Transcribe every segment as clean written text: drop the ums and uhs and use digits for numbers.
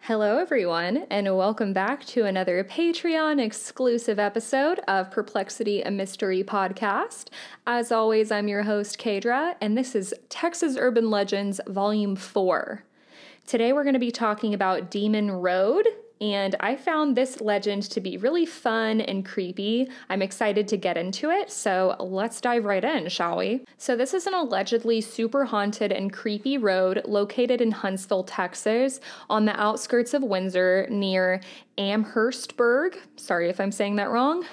Hello, everyone, and welcome back to another Patreon exclusive episode of Perplexity, a Mystery Podcast. As always, I'm your host, Kadra, and this is Texas Urban Legends Volume 4. Today, we're going to be talking about Demon Road, and I found this legend to be really fun and creepy. I'm excited to get into it, so let's dive right in, shall we? So this is an allegedly super haunted and creepy road located in Huntsville, Texas, on the outskirts of Windsor near Amherstburg. Sorry if I'm saying that wrong.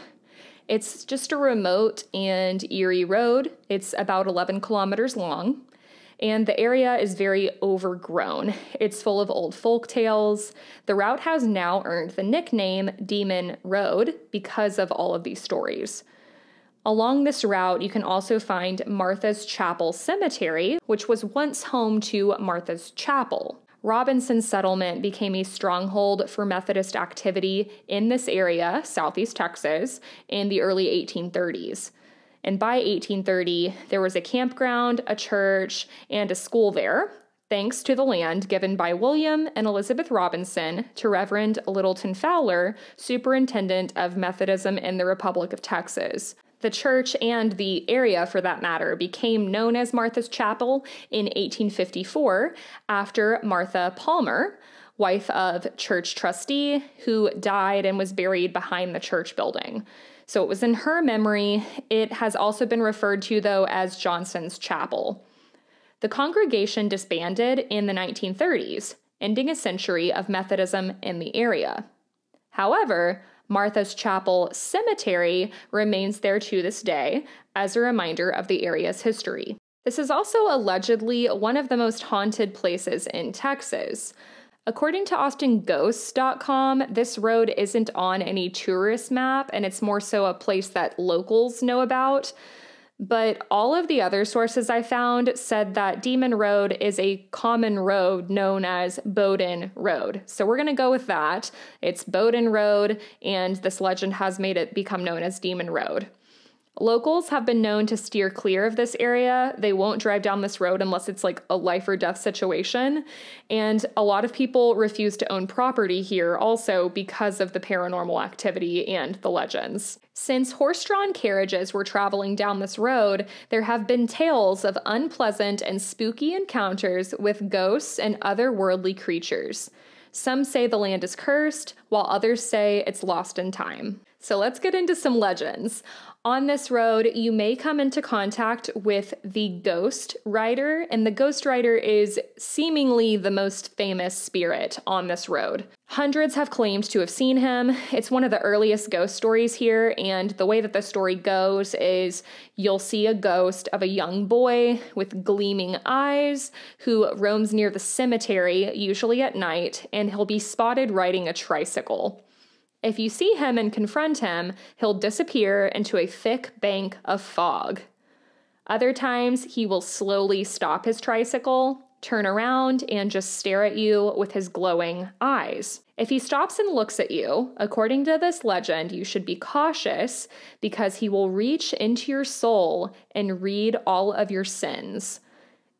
It's just a remote and eerie road. It's about 11 kilometers long. And the area is very overgrown. It's full of old folk tales. The route has now earned the nickname Demon Road because of all of these stories. Along this route, you can also find Martha's Chapel Cemetery, which was once home to Martha's Chapel. Robinson Settlement became a stronghold for Methodist activity in this area, southeast Texas, in the early 1830s. And by 1830, there was a campground, a church, and a school there, thanks to the land given by William and Elizabeth Robinson to Reverend Littleton Fowler, superintendent of Methodism in the Republic of Texas. The church and the area, for that matter, became known as Martha's Chapel in 1854 after Martha Palmer, wife of church trustee, who died and was buried behind the church building. So it was in her memory. It has also been referred to, though, as Johnson's Chapel. The congregation disbanded in the 1930s, ending a century of Methodism in the area. However, Martha's Chapel Cemetery remains there to this day as a reminder of the area's history. This is also allegedly one of the most haunted places in Texas. According to AustinGhosts.com, this road isn't on any tourist map, and it's more so a place that locals know about. But all of the other sources I found said that Demon Road is a common road known as Bowden Road. So we're going to go with that. It's Bowden Road, and this legend has made it become known as Demon Road. Locals have been known to steer clear of this area. They won't drive down this road unless it's like a life or death situation. And a lot of people refuse to own property here also because of the paranormal activity and the legends. Since horse-drawn carriages were traveling down this road, there have been tales of unpleasant and spooky encounters with ghosts and other worldly creatures. Some say the land is cursed, while others say it's lost in time. So let's get into some legends. On this road, you may come into contact with the Ghost Rider, and the Ghost Rider is seemingly the most famous spirit on this road. Hundreds have claimed to have seen him. It's one of the earliest ghost stories here, and the way that the story goes is you'll see a ghost of a young boy with gleaming eyes who roams near the cemetery, usually at night, and he'll be spotted riding a tricycle. If you see him and confront him, he'll disappear into a thick bank of fog. Other times, he will slowly stop his tricycle, turn around, and just stare at you with his glowing eyes. If he stops and looks at you, according to this legend, you should be cautious because he will reach into your soul and read all of your sins.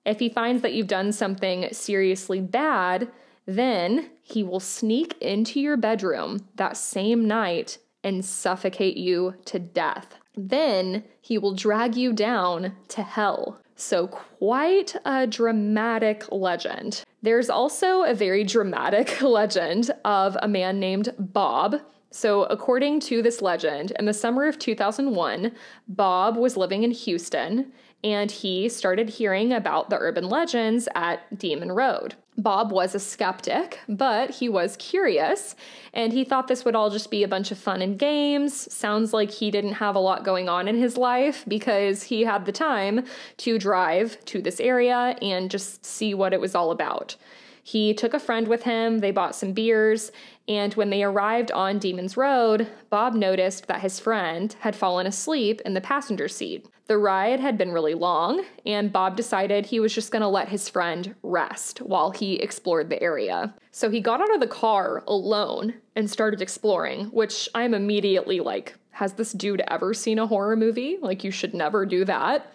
If he finds that you've done something seriously bad, then he will sneak into your bedroom that same night and suffocate you to death. Then he will drag you down to hell. So quite a dramatic legend. There's also a very dramatic legend of a man named Bob. So according to this legend, in the summer of 2001, Bob was living in Houston, and he started hearing about the urban legends at Demon Road. Bob was a skeptic, but he was curious, and he thought this would all just be a bunch of fun and games. Sounds like he didn't have a lot going on in his life because he had the time to drive to this area and just see what it was all about. He took a friend with him, they bought some beers, and when they arrived on Demon's Road, Bob noticed that his friend had fallen asleep in the passenger seat. The ride had been really long, and Bob decided he was just going to let his friend rest while he explored the area. So he got out of the car alone and started exploring, which I'm immediately like, has this dude ever seen a horror movie? Like, you should never do that.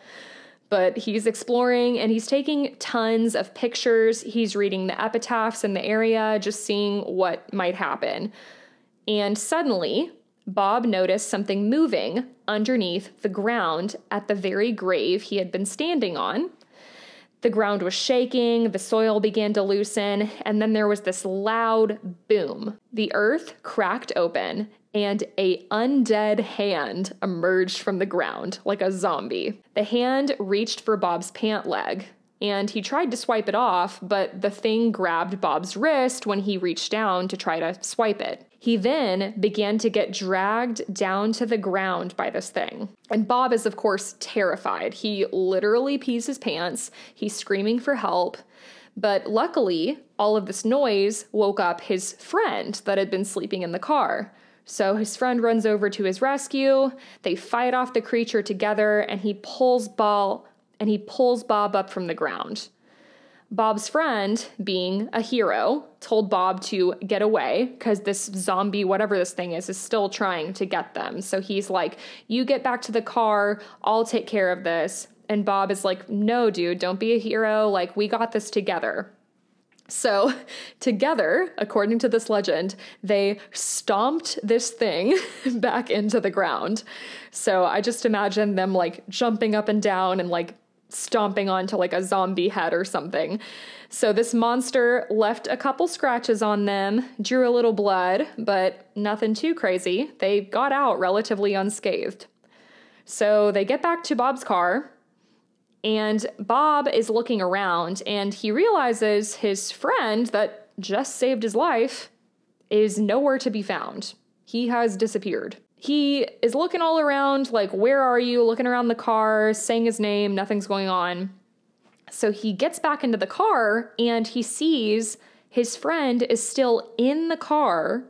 But he's exploring and he's taking tons of pictures. He's reading the epitaphs in the area, just seeing what might happen. And suddenly, Bob noticed something moving underneath the ground at the very grave he had been standing on. The ground was shaking, the soil began to loosen, and then there was this loud boom. The earth cracked open, and an undead hand emerged from the ground like a zombie. The hand reached for Bob's pant leg, and he tried to swipe it off, but the thing grabbed Bob's wrist when he reached down to try to swipe it. He then began to get dragged down to the ground by this thing. And Bob is, of course, terrified. He literally pees his pants. He's screaming for help. But luckily, all of this noise woke up his friend that had been sleeping in the car. So his friend runs over to his rescue. They fight off the creature together, and he pulls Bob up from the ground. Bob's friend, being a hero, told Bob to get away because this zombie, whatever this thing is still trying to get them. So he's like, you get back to the car, I'll take care of this. And Bob is like, no, dude, don't be a hero. Like, we got this together. So together, according to this legend, they stomped this thing back into the ground. So I just imagine them like jumping up and down and like stomping onto like a zombie head or something. So this monster left a couple scratches on them, drew a little blood, but nothing too crazy. They got out relatively unscathed. So they get back to Bob's car, and Bob is looking around, and he realizes his friend that just saved his life is nowhere to be found. He has disappeared. He is looking all around, like, where are you? Looking around the car, saying his name, nothing's going on. So he gets back into the car, and he sees his friend is still in the car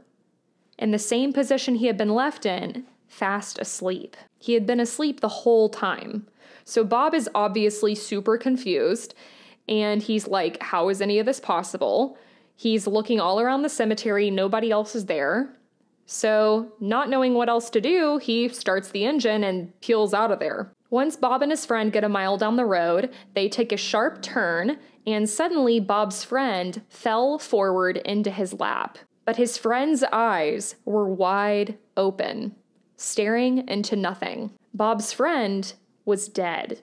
in the same position he had been left in, fast asleep. He had been asleep the whole time. So Bob is obviously super confused, and he's like, how is any of this possible? He's looking all around the cemetery, nobody else is there. So, not knowing what else to do, he starts the engine and peels out of there. Once Bob and his friend get a mile down the road, they take a sharp turn, and suddenly Bob's friend fell forward into his lap. But his friend's eyes were wide open, staring into nothing. Bob's friend was dead.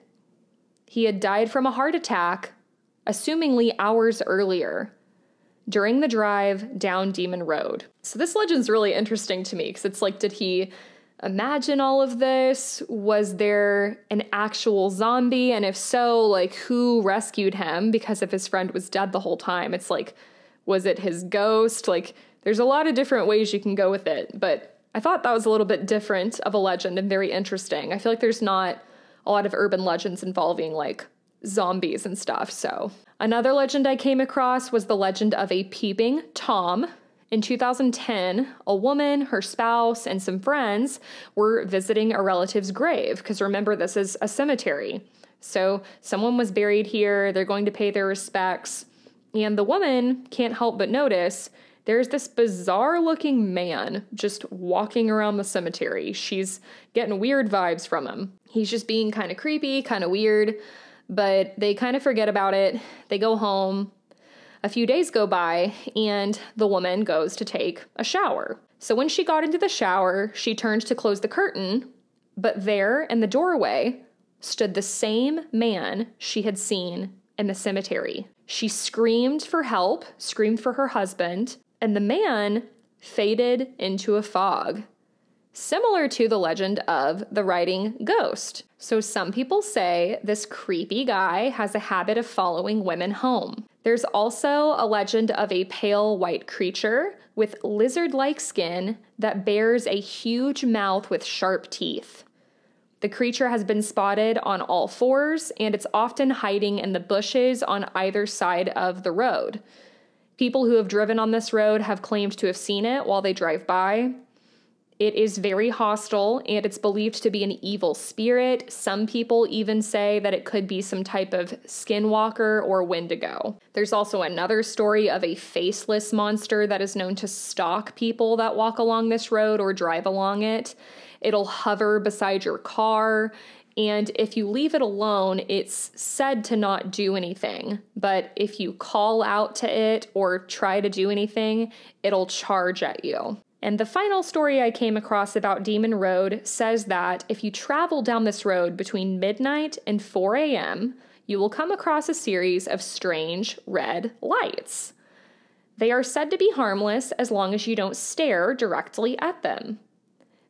He had died from a heart attack, assumingly hours earlier, during the drive down Demon Road. So this legend's really interesting to me because it's like, did he imagine all of this? Was there an actual zombie? And if so, like, who rescued him? Because if his friend was dead the whole time, it's like, was it his ghost? Like, there's a lot of different ways you can go with it, but I thought that was a little bit different of a legend and very interesting. I feel like there's not a lot of urban legends involving like zombies and stuff. So another legend I came across was the legend of a peeping Tom. In 2010, a woman, her spouse, and some friends were visiting a relative's grave, because remember, this is a cemetery. So someone was buried here, they're going to pay their respects, and the woman can't help but notice there's this bizarre-looking man just walking around the cemetery. She's getting weird vibes from him. He's just being kind of creepy, kind of weird, but they kind of forget about it. They go home. A few days go by, and the woman goes to take a shower. So when she got into the shower, she turned to close the curtain, but there in the doorway stood the same man she had seen in the cemetery. She screamed for help, screamed for her husband, and the man faded into a fog, similar to the legend of the riding ghost. So some people say this creepy guy has a habit of following women home. There's also a legend of a pale white creature with lizard-like skin that bears a huge mouth with sharp teeth. The creature has been spotted on all fours, and it's often hiding in the bushes on either side of the road. People who have driven on this road have claimed to have seen it while they drive by. It is very hostile, and it's believed to be an evil spirit. Some people even say that it could be some type of skinwalker or wendigo. There's also another story of a faceless monster that is known to stalk people that walk along this road or drive along it. It'll hover beside your car, And if you leave it alone, it's said to not do anything. But if you call out to it or try to do anything, it'll charge at you. And the final story I came across about Demon Road says that if you travel down this road between midnight and 4 a.m., you will come across a series of strange red lights. They are said to be harmless as long as you don't stare directly at them.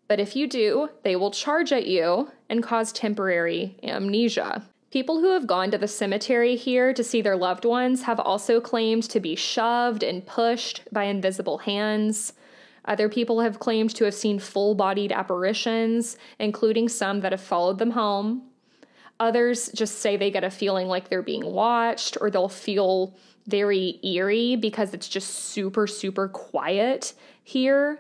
But if you do, they will charge at you and cause temporary amnesia. People who have gone to the cemetery here to see their loved ones have also claimed to be shoved and pushed by invisible hands. Other people have claimed to have seen full-bodied apparitions, including some that have followed them home. Others just say they get a feeling like they're being watched, or they'll feel very eerie because it's just super, super quiet here,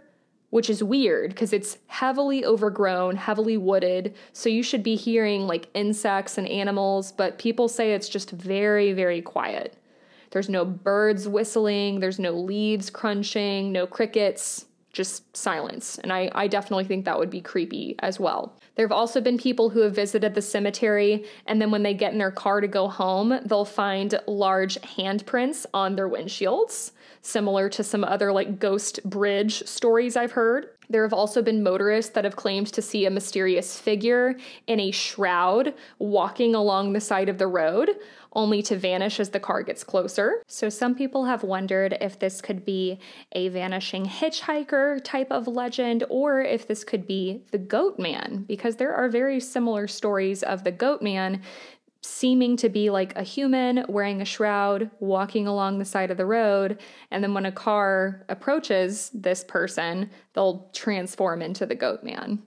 which is weird because it's heavily overgrown, heavily wooded, so you should be hearing like insects and animals, but people say it's just very, very quiet. There's no birds whistling, there's no leaves crunching, no crickets, just silence. And I definitely think that would be creepy as well. There have also been people who have visited the cemetery, and then when they get in their car to go home, they'll find large handprints on their windshields, similar to some other like ghost bridge stories I've heard. There have also been motorists that have claimed to see a mysterious figure in a shroud walking along the side of the road, only to vanish as the car gets closer. So some people have wondered if this could be a vanishing hitchhiker type of legend, or if this could be the Goat Man, because there are very similar stories of the Goat Man seeming to be like a human wearing a shroud, walking along the side of the road, and then when a car approaches this person, they'll transform into the Goat Man.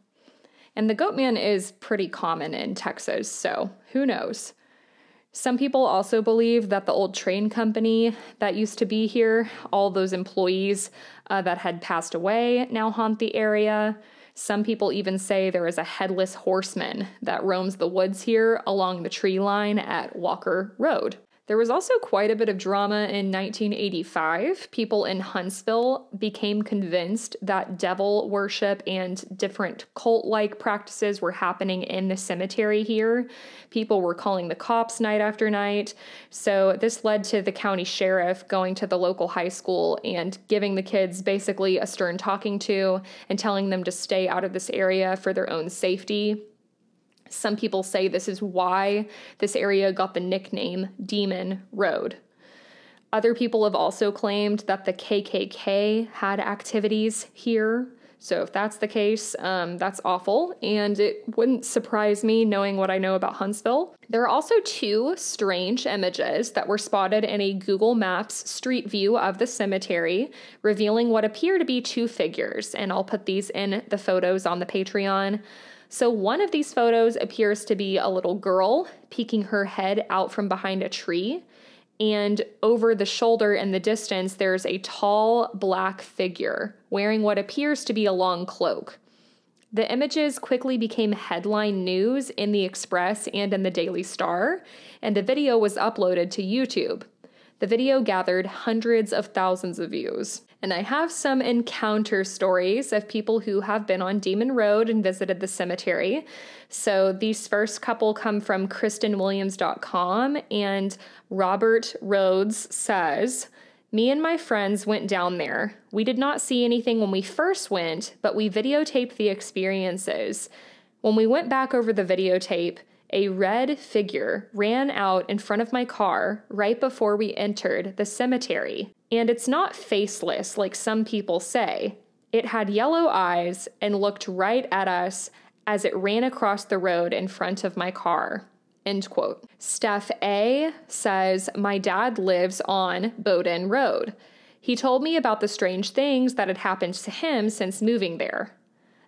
And the Goat Man is pretty common in Texas, so who knows? Some people also believe that the old train company that used to be here, all those employees that had passed away now haunt the area. Some people even say there is a headless horseman that roams the woods here along the tree line at Walker Road. There was also quite a bit of drama in 1985. People in Huntsville became convinced that devil worship and different cult-like practices were happening in the cemetery here. People were calling the cops night after night. So this led to the county sheriff going to the local high school and giving the kids basically a stern talking to and telling them to stay out of this area for their own safety. Some people say this is why this area got the nickname Demon Road. Other people have also claimed that the KKK had activities here. So if that's the case, that's awful, and it wouldn't surprise me knowing what I know about Huntsville. There are also two strange images that were spotted in a Google Maps street view of the cemetery, revealing what appear to be two figures, and I'll put these in the photos on the Patreon. So one of these photos appears to be a little girl peeking her head out from behind a tree, and over the shoulder in the distance, there's a tall black figure wearing what appears to be a long cloak. The images quickly became headline news in the Express and in the Daily Star, and a video was uploaded to YouTube. The video gathered hundreds of thousands of views. And I have some encounter stories of people who have been on Demon Road and visited the cemetery. So these first couple come from KristenWilliams.com, and Robert Rhodes says, "Me and my friends went down there. We did not see anything when we first went, but we videotaped the experiences. When we went back over the videotape, a red figure ran out in front of my car right before we entered the cemetery. And it's not faceless like some people say. It had yellow eyes and looked right at us as it ran across the road in front of my car." End quote. Steph A. says, "My dad lives on Bowdoin Road. He told me about the strange things that had happened to him since moving there.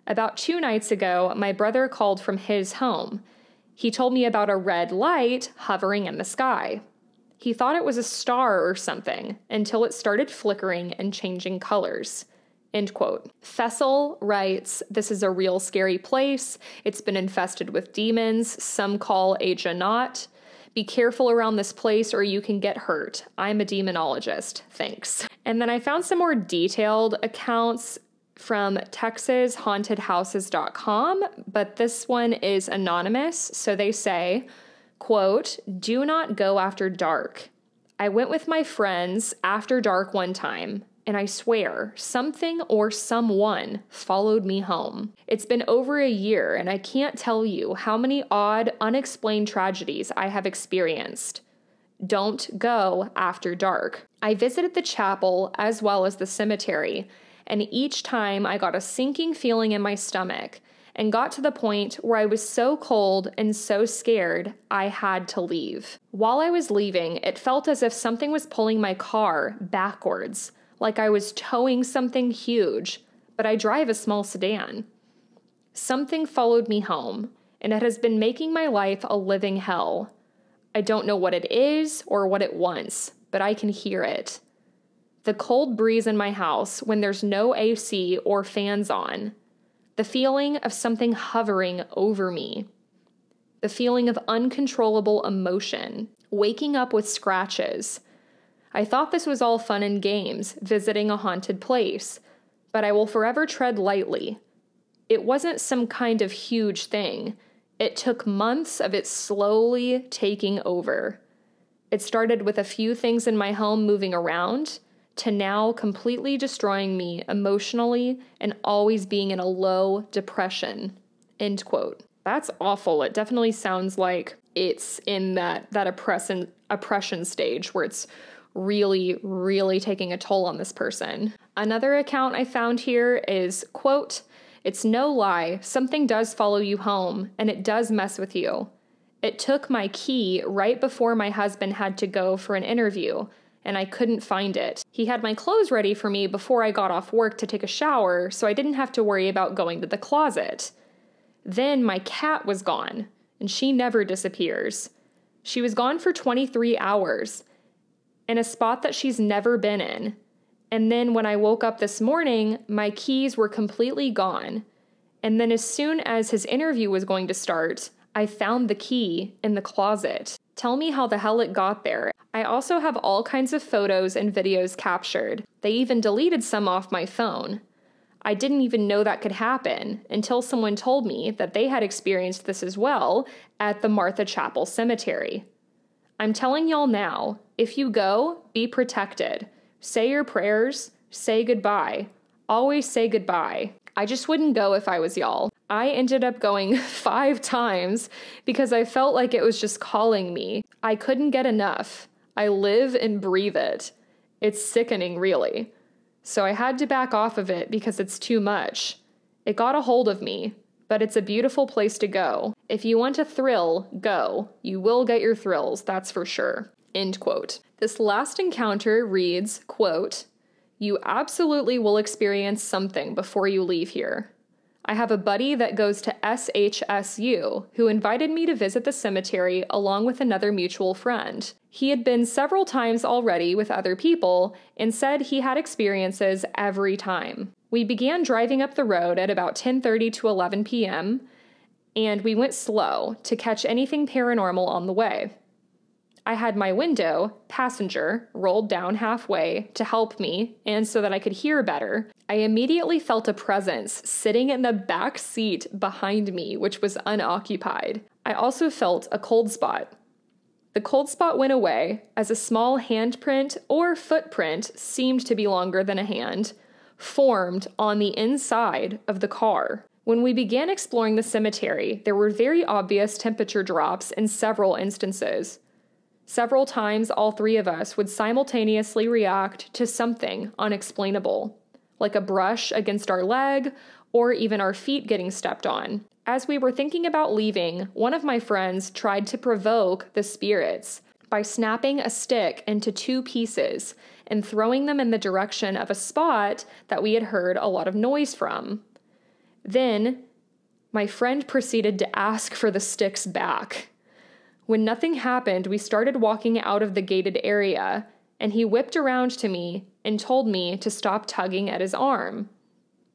About 2 nights ago, my brother called from his home. He told me about a red light hovering in the sky. He thought it was a star or something until it started flickering and changing colors." End quote. Fessel writes, "This is a real scary place. It's been infested with demons. Some call a Janat. Be careful around this place or you can get hurt. I'm a demonologist. Thanks." And then I found some more detailed accounts from texashauntedhouses.com, but this one is anonymous. So they say, quote, "Do not go after dark. I went with my friends after dark one time, and I swear something or someone followed me home. It's been over a year, and I can't tell you how many odd, unexplained tragedies I have experienced. Don't go after dark." I visited the chapel as well as the cemetery, and each time I got a sinking feeling in my stomach and got to the point where I was so cold and so scared I had to leave. While I was leaving, it felt as if something was pulling my car backwards, like I was towing something huge, but I drive a small sedan. Something followed me home, and it has been making my life a living hell. I don't know what it is or what it wants, but I can hear it. The cold breeze in my house when there's no AC or fans on. The feeling of something hovering over me. The feeling of uncontrollable emotion. Waking up with scratches. I thought this was all fun and games, visiting a haunted place, but I will forever tread lightly. It wasn't some kind of huge thing. It took months of it slowly taking over. It started with a few things in my home moving around, to now completely destroying me emotionally and always being in a low depression, end quote. That's awful. It definitely sounds like it's in that oppression stage where it's really, really taking a toll on this person. Another account I found here is, quote, "It's no lie, something does follow you home, and it does mess with you. It took my key right before my husband had to go for an interview, and I couldn't find it. He had my clothes ready for me before I got off work to take a shower, so I didn't have to worry about going to the closet. Then my cat was gone, and she never disappears. She was gone for 23 hours, in a spot that she's never been in. And then when I woke up this morning, my keys were completely gone. And then as soon as his interview was going to start, I found the key in the closet. Tell me how the hell it got there. I also have all kinds of photos and videos captured. They even deleted some off my phone. I didn't even know that could happen until someone told me that they had experienced this as well at the Martha Chapel Cemetery. I'm telling y'all now, if you go, be protected. Say your prayers, say goodbye. Always say goodbye. I just wouldn't go if I was y'all. I ended up going 5 times because I felt like it was just calling me. I couldn't get enough. I live and breathe it. It's sickening, really. So I had to back off of it because it's too much. It got a hold of me, but it's a beautiful place to go. If you want a thrill, go. You will get your thrills, that's for sure. End quote. This last encounter reads, quote, "You absolutely will experience something before you leave here. I have a buddy that goes to SHSU who invited me to visit the cemetery along with another mutual friend. He had been several times already with other people and said he had experiences every time. We began driving up the road at about 10:30 to 11 p.m., and we went slow to catch anything paranormal on the way. I had my window, passenger, rolled down halfway to help me and so that I could hear better. I immediately felt a presence sitting in the back seat behind me, which was unoccupied. I also felt a cold spot. The cold spot went away as a small handprint or footprint seemed to be longer than a hand, formed on the inside of the car. When we began exploring the cemetery, there were very obvious temperature drops in several instances. Several times, all 3 of us would simultaneously react to something unexplainable, like a brush against our leg or even our feet getting stepped on. As we were thinking about leaving, one of my friends tried to provoke the spirits by snapping a stick into 2 pieces and throwing them in the direction of a spot that we had heard a lot of noise from. Then, my friend proceeded to ask for the sticks back. When nothing happened, we started walking out of the gated area, and he whipped around to me and told me to stop tugging at his arm.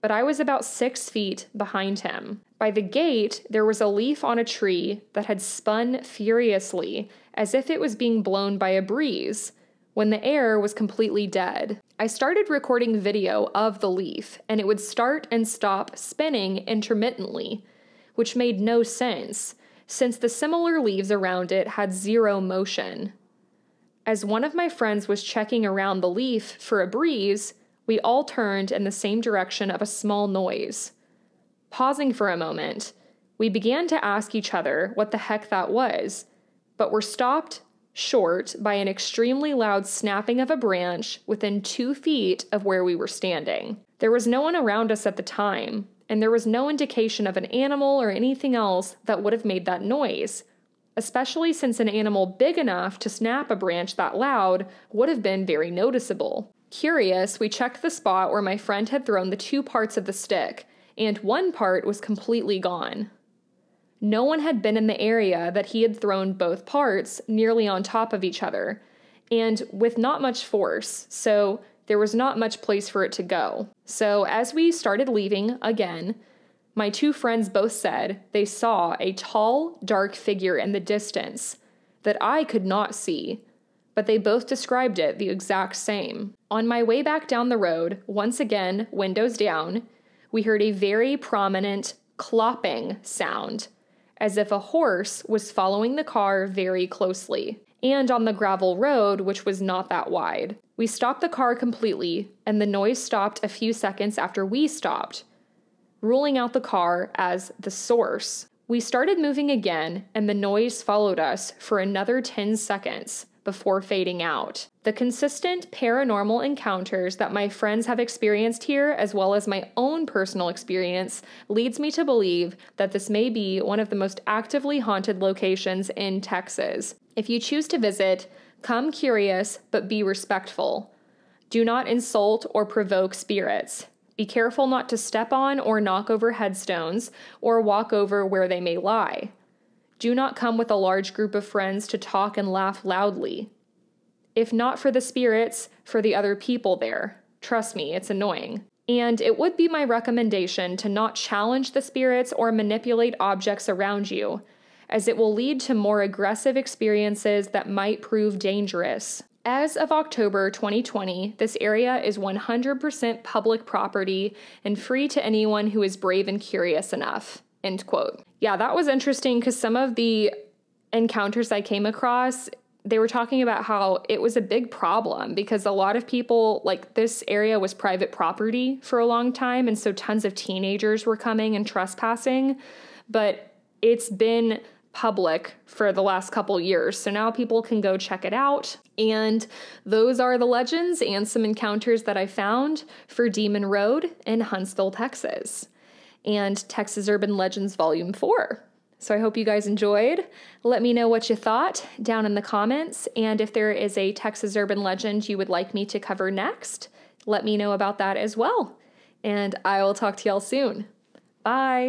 But I was about 6 feet behind him. By the gate, there was a leaf on a tree that had spun furiously as if it was being blown by a breeze, when the air was completely dead. I started recording video of the leaf, and it would start and stop spinning intermittently, which made no sense, since the similar leaves around it had zero motion. As one of my friends was checking around the leaf for a breeze, we all turned in the same direction of a small noise. Pausing for a moment, we began to ask each other what the heck that was, but were stopped short by an extremely loud snapping of a branch within 2 feet of where we were standing. There was no one around us at the time, and there was no indication of an animal or anything else that would have made that noise, especially since an animal big enough to snap a branch that loud would have been very noticeable. Curious, we checked the spot where my friend had thrown the 2 parts of the stick, and one part was completely gone. No one had been in the area that he had thrown both parts nearly on top of each other, and with not much force, so there was not much place for it to go. So as we started leaving again, my 2 friends both said they saw a tall, dark figure in the distance that I could not see, but they both described it the exact same. On my way back down the road, once again, windows down, we heard a very prominent clopping sound, as if a horse was following the car very closely, and on the gravel road, which was not that wide. We stopped the car completely, and the noise stopped a few seconds after we stopped, ruling out the car as the source. We started moving again, and the noise followed us for another 10 seconds before fading out. The consistent paranormal encounters that my friends have experienced here, as well as my own personal experience, leads me to believe that this may be one of the most actively haunted locations in Texas. If you choose to visit, come curious, but be respectful. Do not insult or provoke spirits. Be careful not to step on or knock over headstones or walk over where they may lie. Do not come with a large group of friends to talk and laugh loudly. If not for the spirits, for the other people there. Trust me, it's annoying. And it would be my recommendation to not challenge the spirits or manipulate objects around you, as it will lead to more aggressive experiences that might prove dangerous. As of October 2020, this area is 100% public property and free to anyone who is brave and curious enough. End quote. Yeah, that was interesting because some of the encounters I came across, they were talking about how it was a big problem because a lot of people, like this area was private property for a long time, and so tons of teenagers were coming and trespassing, but it's been public for the last couple years, so now people can go check it out. And those are the legends and some encounters that I found for Demon Road in Huntsville, Texas, and Texas Urban Legends Volume 4. So I hope you guys enjoyed. Let me know what you thought down in the comments, and if there is a Texas Urban Legend you would like me to cover next, let me know about that as well. And I will talk to y'all soon. Bye!